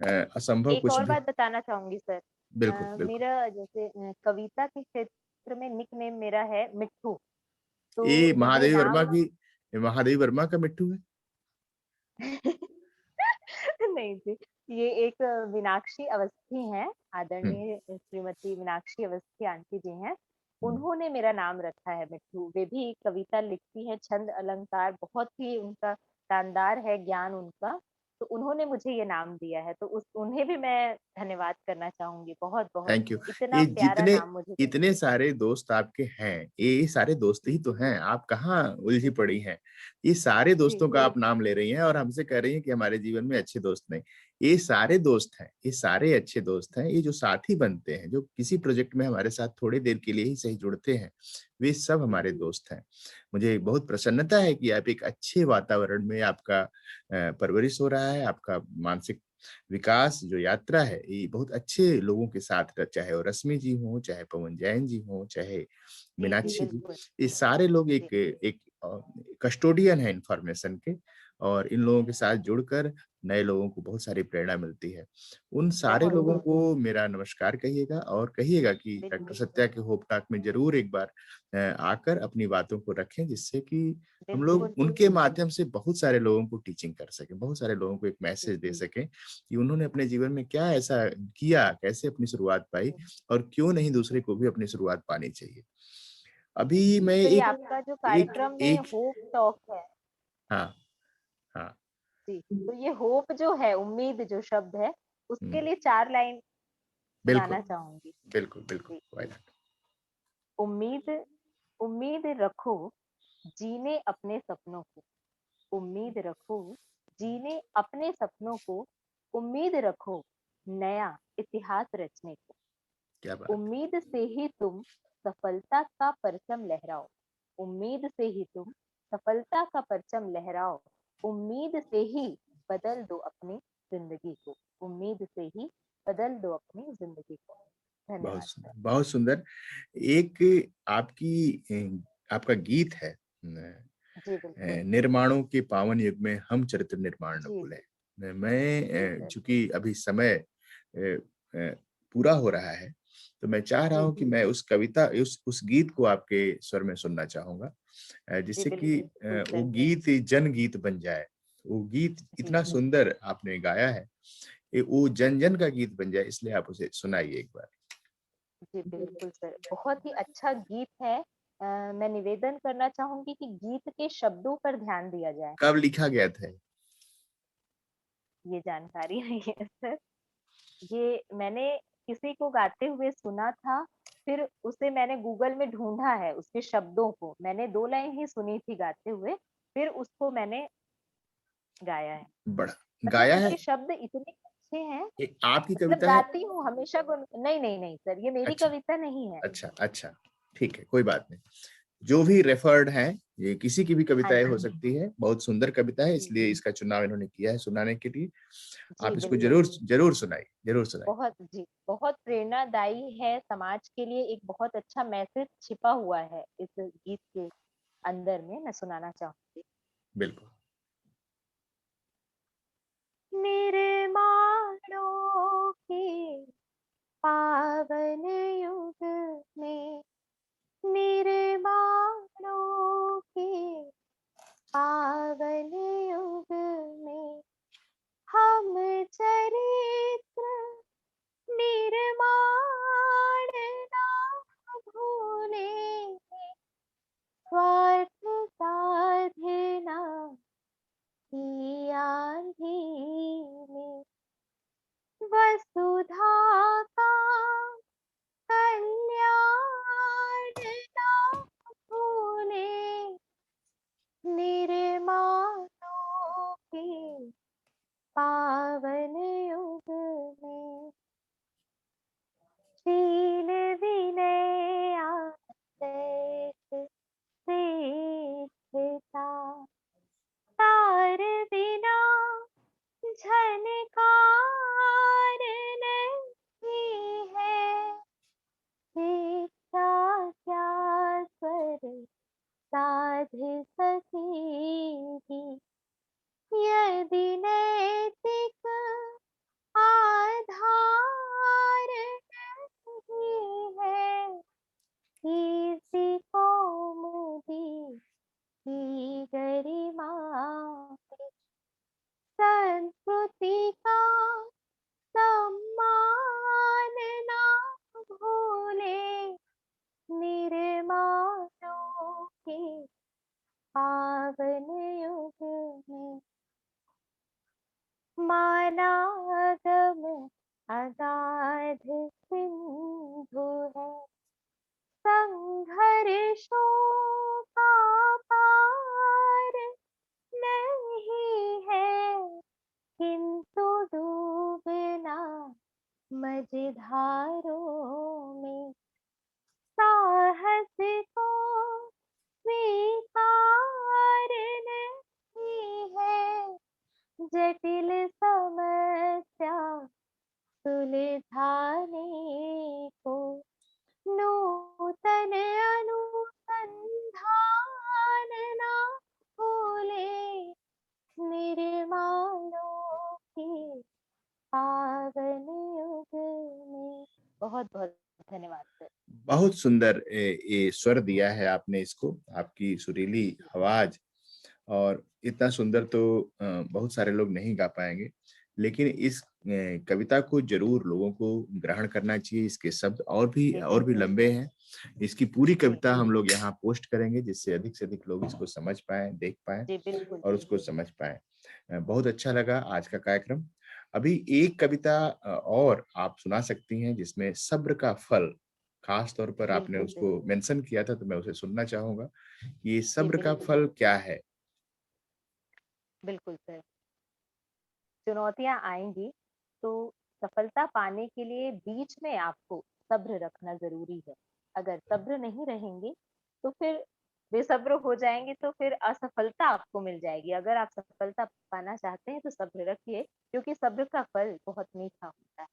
असंभव एक कुछ और भी। बात बताना चाहूँगी सर। बिल्कुल, बिल्कुल। मेरा जैसे कविता के क्षेत्र में निकनेम मेरा है मिट्ठू। तो ये ये नाम महादेवी वर्मा का मिट्टू है? नहीं जी, ये एक मीनाक्षी अवस्थी हैं, हुँ, आदरणीय श्रीमती मीनाक्षी अवस्थी आंटी जी हैं। हुँ। उन्होंने मेरा नाम रखा है मिट्ठू। वे भी कविता लिखती हैं, छंद अलंकार बहुत ही उनका शानदार है ज्ञान उनका। तो उन्होंने मुझे ये नाम दिया है, तो उस उन्हें भी मैं धन्यवाद करना चाहूँगी बहुत-बहुत। Thank you. इतना ये प्यारा जितने नाम मुझे देने इतने के लिए। सारे दोस्त आपके हैं, ये सारे दोस्त ही जी, तो जी। हैं, आप कहाँ उलझी जी, पड़ी हैं? ये सारे जी, दोस्तों का जी। आप नाम ले रही हैं और हमसे कह रही हैं कि हमारे जीवन में अच्छे दोस्त नहीं। ये सारे दोस्त हैं, ये सारे अच्छे दोस्त हैं, ये जो साथी बनते हैं, जो किसी प्रोजेक्ट में हमारे साथ थोड़ी देर के लिए ही सही जुड़ते हैं, वे सब जी, हमारे जी। दोस्त हैं। मुझे बहुत प्रसन्नता है कि आप एक अच्छे वातावरण में आपका परवरिश हो रहा है, आपका मानसिक विकास जो यात्रा है, ये बहुत अच्छे लोगों के साथ चाहे वो रश्मि जी हों, चाहे पवन जैन जी हों, चाहे जी, जी, मीनाक्षी जी, बिल्कुल। ये सारे लोग जी, एक एक कस्टोडियन है इन्फॉर्मेशन के और इन लोगों के साथ जुड़कर नए लोगों को बहुत सारी प्रेरणा मिलती है। उन सारे लोगों बहुत-बहुत। को मेरा नमस्कार कहिएगा और कहिएगा कि डॉक्टर बिल्कुल, सत्या के होप टॉक में ज़रूर एक बार आकर अपनी बातों को रखें, जिससे कि हम लोग बिल्कुल। उनके माध्यम से बहुत सारे लोगों को टीचिंग कर सकें, बहुत सारे लोगों को एक जी, मैसेज दे सकें कि उन्होंने अपने जीवन में क्या ऐसा किया, कैसे अपनी शुरुआत पाई और क्यों नहीं दूसरे को भी अपनी शुरुआत पानी चाहिए। जी। अभी मैं तो ये एक आपका जो एक कार्यक्रम में एक होप टॉक है। हाँ, हाँ। जी, तो ये होप जो है, उम्मीद जो शब्द है, हुँ, उसके लिए 4 लाइन बिल्कुल, सुनाना चाहूँगी। बिल्कुल, बिल्कुल, जी, व्हाई नॉट? उम्मीद उम्मीद रखो, जीने अपने सपनों को। उम्मीद रखो, जीने अपने सपनों को। उम्मीद रखो, नया इतिहास रचने को। क्या बात है! उम्मीद से ही तुम सफलता का परचम लहराओ। उम्मीद से ही तुम सफलता का परचम लहराओ। उम्मीद से ही बदल दो अपनी जिंदगी को। उम्मीद से ही बदल दो अपनी जिंदगी को। बहुत धन्यवाद सुंदर, सर। बहुत सुंदर। एक आपका गीत है जी बिल्कुल। निर्माणों के पावन युग में हम चरित्र निर्माण न जी भूलें। जी। जी मैं सर। चूँकि अभी समय पूरा हो रहा है, तो मैं चाह रहा जी हूँ कि जी। मैं उस गीत को आपके स्वर में सुनना चाहूँगा, जी जिससे कि बिल्कुल वो सर। गीत जनगीत बन जाए। वो गीत जी इतना जी। सुंदर आपने गाया है, वो जन-जन का गीत बन जाए, इसलिए आप उसे सुनाइए एक बार। जी बिल्कुल सर, बहुत ही अच्छा गीत है। मैं निवेदन करना चाहूंगी कि गीत के शब्दों पर ध्यान दिया जाए। कब लिखा गया था ये? ये जानकारी नहीं है सर। ये मैंने किसी को गाते हुए सुना था। फिर उसे मैंने गूगल में ढूँढा है, उसके शब्दों को। मैंने 2 लाइन ही सुनी थी गाते हुए, फिर उसको मैंने गाया है। बड़ा मतलब गाया है। उसके शब्द इतने अच्छे हैं, ये आपकी मतलब कविता है? गाती हूँ हमेशा गुन नहीं, नहीं, नहीं सर, ये मेरी अच्छा, कविता नहीं है। अच्छा, अच्छा, ठीक है, कोई बात नहीं। जो भी रेफर्ड है, ये किसी की भी हाँ कविताएँ हो जी, सकती है, बहुत सुंदर कविता है, जी, इसलिए इसका चुनाव इन्होंने किया है सुनाने के लिए। जी, आप इसको बिल्कुल। ज़रूर ज़रूर सुनाइए, ज़रूर सुनाइए। बहुत जी, बहुत प्रेरणादायी है, समाज के लिए एक बहुत अच्छा मैसेज छिपा हुआ है इस गीत के अंदर में, मैं सुनाना चाहूँगी। बिल्कुल। निर्माणों के पावन युग में, निर्माणों के पावन युग में, हम चरित्र निर्माण ना भूलें, स्वार्थ साधना की आंधी में, वसुधा का कल्याण ना भूलें, निर्माणों के पावन युग में, शील विनय आदर्श श्रेष्ठता, तार बिना झनकार नहीं है, शिक्षा क्या स्वर साध सकेगी, यदि नैतिक आधार नहीं है, किसी कौमुदी की गरिमा में, संस्कृति का सम्मान ना भूले, निर्माणों के पावन युग में, मानागम अगाध सिंधु है, संघर्षों का पार नहीं है, किंतु डूबना मझधारों में, साहस को स्वीकार नहीं है, जटिल समस्या सुलझाने को, नूतन अनुसंधान ना भूले, निर्माणों के पावन युग में। बहुत बहुत धन्यवाद सर। बहुत सुंदर ये स्वर दिया है आपने इसको, आपकी सुरीली आवाज़, और इतना सुंदर तो बहुत सारे लोग नहीं गा पाएँगे। लेकिन इस कविता को ज़रूर लोगों को ग्रहण करना चाहिए, इसके शब्द जी, और भी बिल्कुल लंबे सर। हैं। इसकी पूरी जी, कविता हम लोग यहाँ पोस्ट करेंगे, जिससे अधिक से अधिक लोग इसको समझ पाएँ, देख पाएँ जी, बिल्कुल, और उसको बिल्कुल। समझ पाएँ। बहुत अच्छा लगा आज का कार्यक्रम। अभी एक कविता और आप सुना सकती हैं, जिसमें सब्र का फल, खास तौर पर आपने बिल्कुल, उसको बिल्कुल। मेंशन किया था, तो मैं उसे सुनना चाहूँगा। ये जी, सब्र का बिल्कुल, फल क्या है? बिल्कुल सर। चुनौतियाँ आएँगी, तो सफलता पाने के लिए बीच में आपको सब्र रखना ज़रूरी है। अगर सब्र नहीं रहेंगे, तो फिर बेसब्र हो जाएँगे, तो फिर असफलता आपको मिल जाएगी। अगर आप सफलता पाना चाहते हैं, तो सब्र रखिए, क्योंकि सब्र का फल बहुत मीठा होता है।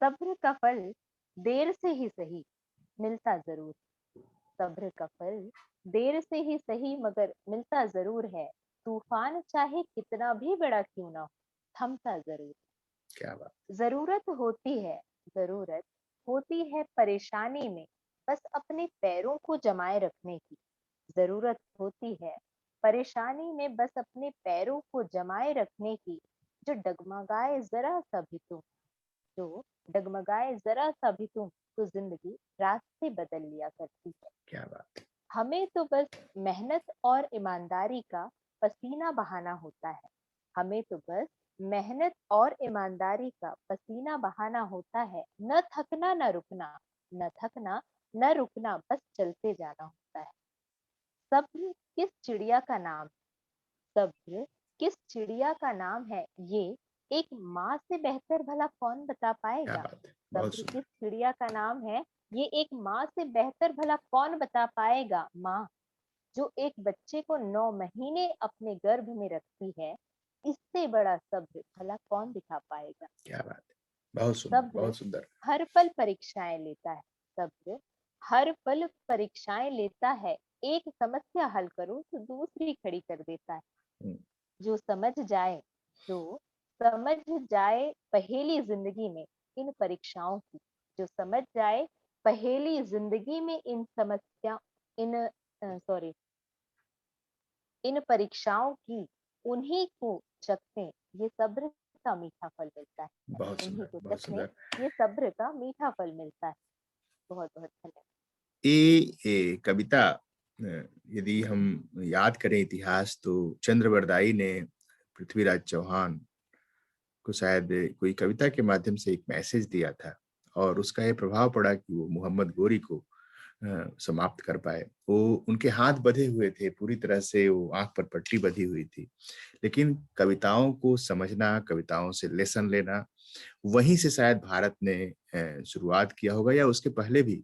सब्र का फल देर से ही सही, मिलता ज़रूर। सब्र का फल देर से ही सही, मगर मिलता ज़रूर है। तूफान चाहे कितना भी बड़ा क्यों ना हो, थमता ज़रूर। क्या बात! ज़रूरत होती है, ज़रूरत होती है परेशानी में, बस अपने पैरों को जमाए रखने की। ज़रूरत होती है परेशानी में, बस अपने पैरों को जमाए रखने की। जो डगमगाए ज़रा-सा भी तुम, जो डगमगाए ज़रा-सा भी तुम, तो ज़िंदगी रास्ते बदल लिया करती है। क्या बात! हमें तो बस मेहनत और ईमानदारी का पसीना बहाना होता है। हमें तो बस मेहनत और ईमानदारी का पसीना बहाना होता है, न थकना न रुकना, न थकना, न रुकना, बस चलते जाना होता है। सब्र किस चिड़िया का नाम, सब्र किस चिड़िया का नाम है, ये एक माँ से बेहतर भला कौन बता क्या पाएगा। बात है, बहुत सब्र सुंदर। किस चिड़िया का नाम है, ये एक माँ से बेहतर भला कौन बता पाएगा। माँ जो एक बच्चे को 9 महीने अपने गर्भ में रखती है, इससे बड़ा सब्र भला कौन दिखा पाएगा। क्या बात है, बहुत सुंदर, सब्र बहुत सुंदर। हर पल परीक्षाएं लेता है, सब्र हर पल परीक्षाएं लेता है, एक समस्या हल करो तो दूसरी खड़ी कर देता है। हम्म, जो जो समझ जाए पहेली जिंदगी में इन परीक्षाओं की, जो समझ जाए पहेली जिंदगी में इन समस्या इन सॉरी इन परीक्षाओं की, उन्हीं को चखने ये सब्र का मीठा फल मिलता है, बहुत उन्हीं सुंदर, को बहुत चखने सुंदर। ये सब्र का मीठा फल मिलता है। बहुत बहुत धन्यवाद। ये कविता, यदि हम याद करें इतिहास, तो चंद्रवरदाई ने पृथ्वीराज चौहान को शायद कोई कविता के माध्यम से एक मैसेज दिया था, और उसका ये प्रभाव पड़ा कि वो मोहम्मद गोरी को समाप्त कर पाए। वो उनके हाथ बंधे हुए थे पूरी तरह से, वो आंख पर पट्टी बंधी हुई थी, लेकिन कविताओं को समझना, कविताओं से लेसन लेना, वहीं से शायद भारत ने शुरुआत किया होगा, या उसके पहले भी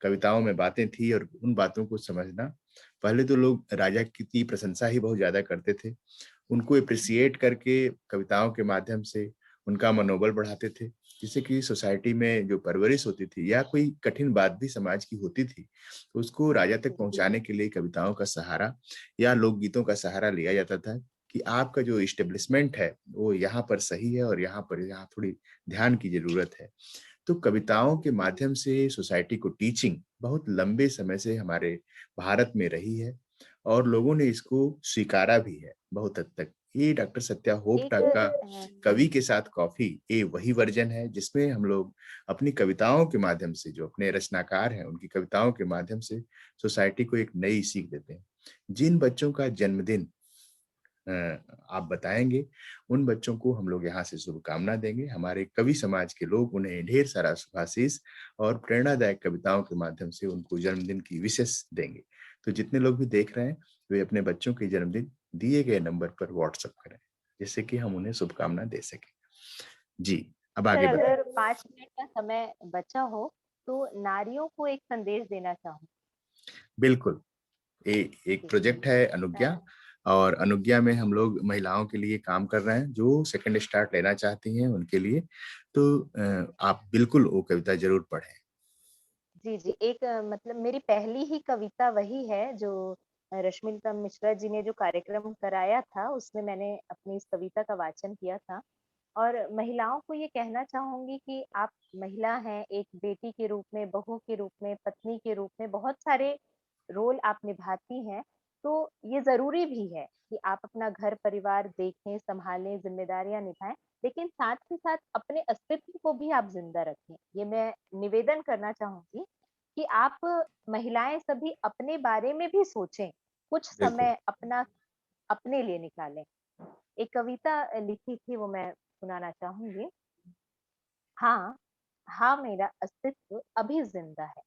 कविताओं में बातें थी, और उन बातों को समझना। पहले तो लोग राजा की प्रशंसा ही बहुत ज्यादा करते थे, उनको अप्रिसिएट करके कविताओं के माध्यम से उनका मनोबल बढ़ाते थे, जिससे कि सोसाइटी में जो परवरिश होती थी या कोई कठिन बात भी समाज की होती थी, तो उसको राजा तक पहुंचाने के लिए कविताओं का सहारा या लोकगीतों का सहारा लिया जाता था, कि आपका जो इस्टेब्लिशमेंट है वो यहाँ पर सही है, और यहाँ थोड़ी ध्यान की जरूरत है। तो कविताओं के माध्यम से सोसाइटी को टीचिंग बहुत लंबे समय से हमारे भारत में रही है, और लोगों ने इसको स्वीकारा भी है बहुत हद तक। ये डॉक्टर सत्या होपटा एक का कवि के साथ कॉफी, ये वही वर्जन है जिसमें हम लोग अपनी कविताओं के माध्यम से, जो अपने रचनाकार हैं उनकी कविताओं के माध्यम से सोसाइटी को एक नई सीख देते हैं। जिन बच्चों का जन्मदिन आप बताएंगे, उन बच्चों को हम लोग यहाँ से शुभकामना देंगे। हमारे कवि समाज के लोग उन्हें ढेर सारा शुभाशीष और प्रेरणादायक कविताओं के माध्यम से उनको जन्मदिन की विशेष देंगे। तो जितने लोग भी देख रहे हैं, वे अपने बच्चों के जन्मदिन दिए गए नंबर पर व्हाट्सएप करें, जिससे कि हम उन्हें शुभकामना दे सकें। जी, अब सर, आगे बताएं। अगर 5 मिनट का समय बचा हो तो नारियों को एक संदेश देना चाहूँ। बिल्कुल। एक जी। प्रोजेक्ट है अ, अनुज्ञा, और अनुज्ञा में हम लोग महिलाओं के लिए काम कर रहे हैं जो सेकंड स्टार्ट लेना चाहती हैं उनके लिए। तो आप बिल्कुल वो कविता जरूर पढ़ें। जी, जी। एक मतलब मेरी पहली ही कविता वही है जो रश्मिता मिश्रा जी ने जो कार्यक्रम कराया था, उसमें मैंने अपनी इस कविता का वाचन किया था। और महिलाओं को ये कहना चाहूँगी कि आप महिला हैं, एक बेटी के रूप में, बहू के रूप में, पत्नी के रूप में बहुत सारे रोल आप निभाती हैं। तो ये ज़रूरी भी है कि आप अपना घर-परिवार देखें, सँभालें, ज़िम्मेदारियाँ निभाएँ, लेकिन साथ ही साथ अपने अस्तित्व को भी आप ज़िंदा रखें। ये मैं निवेदन करना चाहूँगी कि आप महिलाएँ सभी अपने बारे में भी सोचें, कुछ बिल्कुल। समय अपना अपने लिए निकालें। एक कविता लिखी थी, वो मैं सुनाना चाहूँगी। हाँ, हाँ मेरा अस्तित्व अभी ज़िंदा है,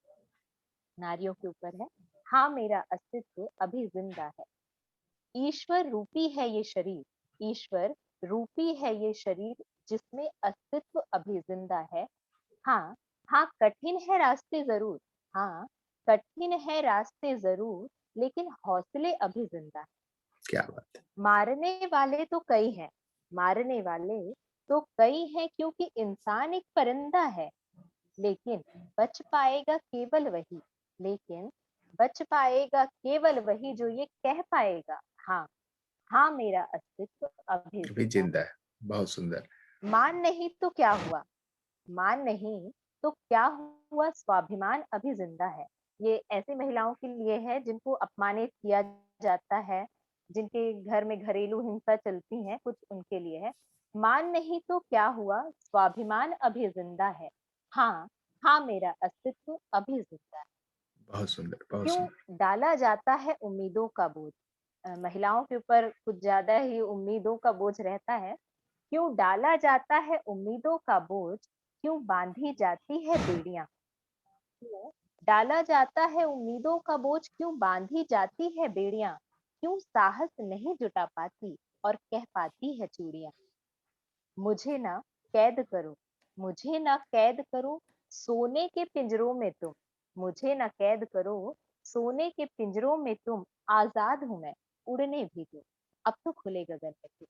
नारियों के ऊपर है। हाँ मेरा अस्तित्व अभी ज़िंदा है, ईश्वर रूपी है ये शरीर, ईश्वर रूपी है ये शरीर जिसमें अस्तित्व अभी ज़िंदा है। हाँ, हाँ कठिन है रास्ते ज़रूर, हाँ, कठिन है रास्ते ज़रूर, लेकिन हौसले अभी ज़िंदा हैं। क्या बात है। मारने वाले तो कई हैं, मारने वाले तो कई हैं क्योंकि इंसान एक परिंदा है, लेकिन बच पाएगा केवल वही, लेकिन बच पाएगा केवल वही जो ये कह पाएगा, हाँ, हाँ मेरा अस्तित्व अभी अभी जिंदा जिंदा है, बहुत सुंदर। है। मान नहीं तो क्या हुआ, मान नहीं तो क्या हुआ, स्वाभिमान अभी जिंदा है। ये ऐसी महिलाओं के लिए है जिनको अपमानित किया जाता है, जिनके घर में घरेलू हिंसा चलती है, कुछ उनके लिए है। मान नहीं तो क्या हुआ, स्वाभिमान अभी जिंदा है। हाँ, हाँ मेरा अस्तित्व अभी जिंदा है। बहुत सुंदर, बहुत सुंदर। क्यों डाला जाता है उम्मीदों का बोझ, महिलाओं के ऊपर कुछ ज्यादा ही उम्मीदों का बोझ रहता है। क्यों डाला जाता है उम्मीदों का बोझ, क्यों बांधी जाती है बेड़ियां, क्यों डाला जाता है उम्मीदों का बोझ, क्यों बांधी जाती है बेड़ियां, क्यों साहस नहीं जुटा पाती और कह पाती है चूड़ियां। मुझे ना कैद करो, मुझे ना कैद करो सोने के पिंजरों में तुम, मुझे ना कैद करो सोने के पिंजरों में तुम, आजाद हूं मैं उड़ने भी दूं, अब तो खुले गगन में तुम।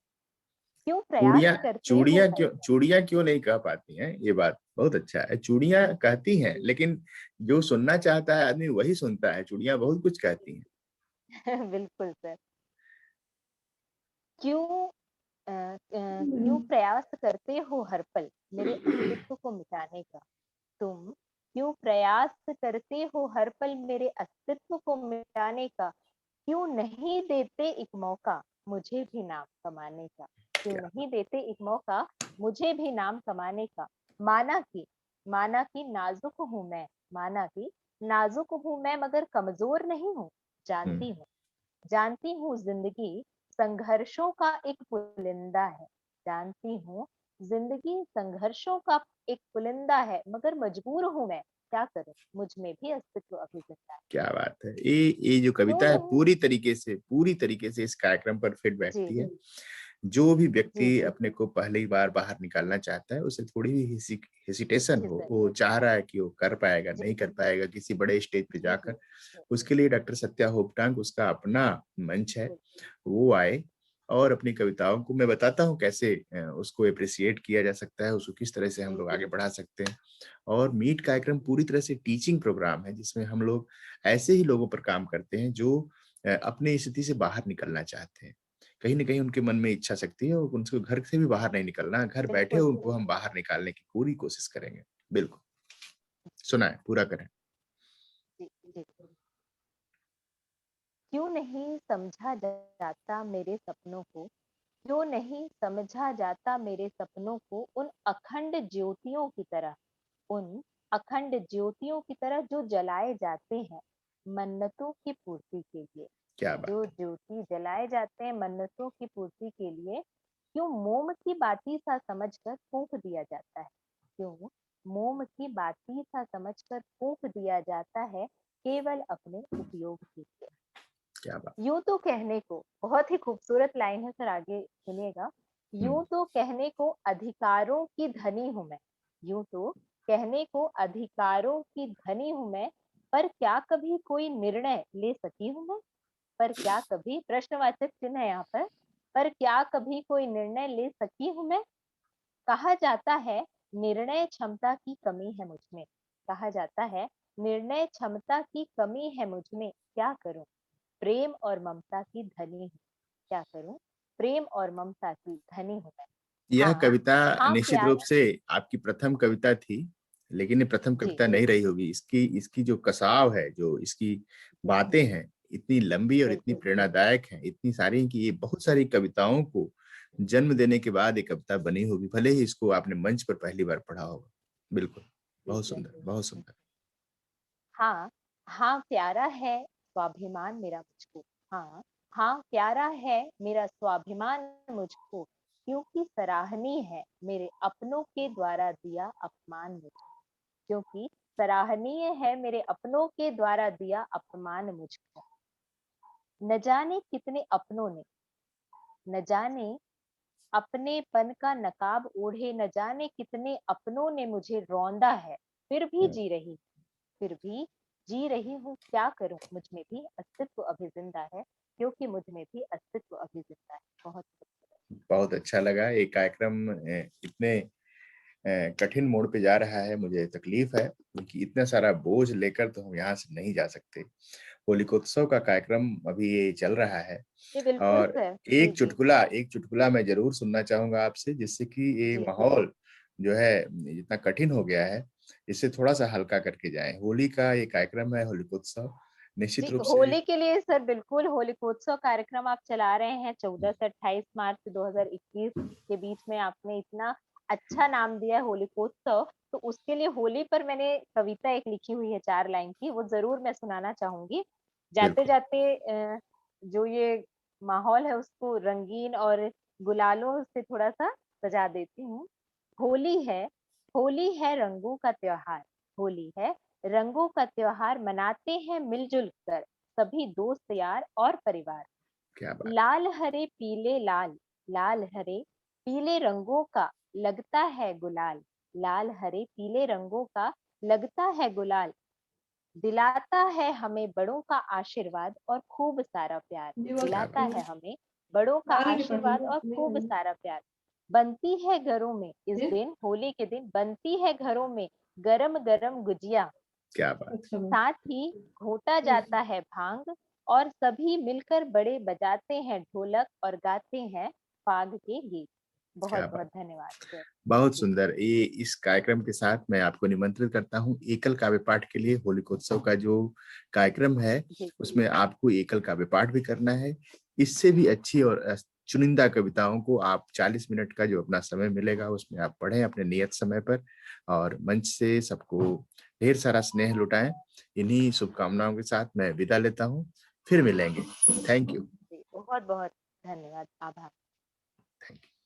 क्यों प्रयास चूड़ियां करते हो चूड़ियां हर क्यों चूड़ियां क्यों नहीं कह पाती हैं? ये बात बहुत अच्छा है। चूड़ियां कहती हैं, जी। लेकिन जो सुनना चाहता है आदमी वही सुनता है। चूड़ियां बहुत कुछ कहती हैं। बिल्कुल सर। क्यों क्यों प्रयास करते हो हर पल मेरे अस्तित्व को मिटाने का, तुम क्यों प्रयास करते हो हर पल मेरे अस्तित्व को मिटाने का, क्यों नहीं देते एक मौका मुझे भी नाम कमाने का, क्यों क्या नहीं देते एक मौका मुझे भी नाम कमाने का। माना कि माना कि नाजुक हूं मैं, माना कि नाजुक हूं मैं मगर कमजोर नहीं हूं, हम्म, जानती हूँ, जानती हूँ जिंदगी संघर्षों का एक पुलिंदा है, जानती हूँ जिंदगी संघर्षों का एक पुलिंदा है, मगर मजबूर हूं मैं क्या करूं, मुझ में भी अस्तित्व अभी जिंदा है। क्या बात है! ये जो क्यों कविता है नहीं। पूरी तरीके से इस कार्यक्रम पर फिट जी बैठती है। जो भी जी व्यक्ति जी अपने को पहली बार बाहर निकालना चाहता है, उसे थोड़ी भी हेसिटेशन जी हो, सर। वो चाह रहा है कि वो कर पाएगा, जी नहीं कर पाएगा किसी बड़े स्टेज पे जी जी जाकर, उसके लिए डॉक्टर सत्या होपटांग उसका अपना मंच है। बिल्कुल। वो आए और अपनी कविताओं को मैं बताता हूँ कैसे उसको एप्रिसिएट किया जा सकता है, उसको किस तरह से हम जी लोग जी आगे बढ़ा सकते हैं। और मीट कार्यक्रम पूरी तरह से टीचिंग प्रोग्राम है, जिसमें हम लोग ऐसे ही लोगों पर काम करते हैं जो अपनी स्थिति से बाहर निकलना चाहते हैं। कहीं न कहीं उनके मन में इच्छा शक्ति है और उनको घर से भी बाहर नहीं निकलना, घर बैठे बिल्कुल उनको सर। हम बाहर निकालने की पूरी कोशिश करेंगे। बिल्कुल, सुनाएँ, पूरा करें। जी जी। क्यों नहीं समझा जाता मेरे सपनों को, क्यों नहीं समझा जाता मेरे सपनों को उन अखंड ज्योतियों की तरह, उन अखंड ज्योतियों की तरह जो जलाए जाते हैं मन्नतों की पूर्ति के लिए, क्या बात जो है! ज्योति जलाए जाते हैं मन्नतों की पूर्ति के लिए। क्यों मोम की बाती सा समझकर फूंक दिया जाता है, क्यों मोम की बाती सा समझकर फूंक दिया जाता है केवल अपने उपयोग के लिए। क्या बात! यूं तो कहने को, बहुत ही खूबसूरत लाइन है सर, आगे सुनिएगा। हुँ, यूं तो कहने को अधिकारों की धनी हूं मैं, यूं तो कहने को अधिकारों की धनी हूं मैं, पर क्या कभी कोई निर्णय ले सकी हूं मैं, पर क्या कभी, प्रश्नवाचक चिन्ह है यहाँ पर क्या कभी कोई निर्णय ले सकी हूं मैं। कहा जाता है निर्णय क्षमता की कमी है मुझ में, कहा जाता है निर्णय क्षमता की कमी है मुझ में, क्या करूं प्रेम और ममता की धनी हूँ, क्या करूं प्रेम और ममता की धनी हूँ मैं। यह हाँ कविता हाँ निश्चित रूप प्यारा। से आपकी प्रथम कविता थी, लेकिन ये प्रथम जी कविता जी नहीं रही होगी। इसकी इसकी जो कसाव है, जो इसकी बातें हैं, इतनी लंबी और इतनी बिल्कुल। प्रेरणादायक हैं, इतनी सारी कि ये बहुत सारी कविताओं को जन्म देने के बाद ये कविता बनी होगी, भले ही इसको आपने मंच पर पहली बार पढ़ा होगा। बिल्कुल, जी बहुत सर। सुंदर, बहुत सुंदर। हाँ हाँ प्यारा है स्वाभिमान मेरा मुझको, हाँ हाँ प्यारा है मेरा स्वाभिमान मुझको, क्योंकि सराहनीय है मेरे अपनों के द्वारा दिया अपमान मुझको, क्योंकि सराहनीय है मेरे अपनों के द्वारा दिया अपमान मुझको। न जाने कितने अपनों ने, न जाने अपनेपन का नकाब ओढ़े, न जाने कितने अपनों ने मुझे रौंदा है, फिर भी हुँ। जी रही, फिर भी जी रही हूँ, क्या करूं मुझ में भी अस्तित्व अभी जिंदा है, क्योंकि मुझ में भी अस्तित्व अभी जिंदा है। बहुत खूबसूरत। बहुत अच्छा लगा ये कार्यक्रम इतने कठिन मोड़ पे जा रहा है, मुझे तकलीफ है क्योंकि इतना सारा बोझ लेकर तो हम यहाँ से नहीं जा सकते। होलिकोत्सव का कार्यक्रम अभी ये चल रहा है जी बिल्कुल और सर। जी जी एक चुटकुला मैं ज़रूर सुनना चाहूँगा आपसे, जिससे कि ये जी जी। माहौल जो है इतना कठिन हो गया है, इससे थोड़ा-सा हल्का करके जाएँ। होली का ये कार्यक्रम है, होलिकोत्सव, निश्चित जी रूप से होली के लिए सर बिल्कुल होलिकोत्सव कार्यक्रम आप चला रहे हैं 14 से 28 मार्च 2021 के बीच में, आपने इतना अच्छा नाम दिया है होलिकोत्सव, तो उसके लिए होली पर मैंने कविता एक लिखी हुई है 4 लाइन की, वो जरूर मैं सुनाना चाहूंगी। जाते बिल्कुल। जाते जो ये माहौल है उसको रंगीन और गुलालों से थोड़ा सा सजा देती हूँ। होली है, होली है रंगों का त्योहार, होली है रंगों का त्योहार मनाते हैं मिलजुल कर, सभी दोस्त यार और परिवार। क्या बात है। लाल हरे पीले लाल, लाल हरे पीले रंगों का लगता है गुलाल, लाल हरे पीले रंगों का लगता है गुलाल, दिलाता है हमें बड़ों का आशीर्वाद और खूब सारा प्यार, क्या दिलाता बात है है। हमें बड़ों का आशीर्वाद और खूब सारा प्यार। बनती है घरों में इस दिन, होली के दिन बनती है घरों में गरम गरम गुजिया, क्या बात है। साथ ही घोटा जाता है भांग, और सभी मिलकर बड़े बजाते हैं ढोलक और गाते हैं फाग के गीत। क्या बहुत बात। बहुत धन्यवाद सर। बहुत जी सुंदर। ये इस कार्यक्रम के साथ मैं आपको निमंत्रित करता हूँ एकल काव्य पाठ के लिए। होलिकोत्सव का जो कार्यक्रम है जी उसमें आपको एकल काव्य पाठ भी करना है। इससे भी अच्छी और चुनिंदा कविताओं को आप 40 मिनट का जो अपना समय मिलेगा उसमें आप पढ़ें अपने नियत समय पर, और मंच से सबको ढेर सारा स्नेह लुटाएं। इन्हीं शुभकामनाओं के साथ मैं विदा लेता हूँ। फिर मिलेंगे। Thank you. जी, बहुत बहुत धन्यवाद, आभार। Thank you.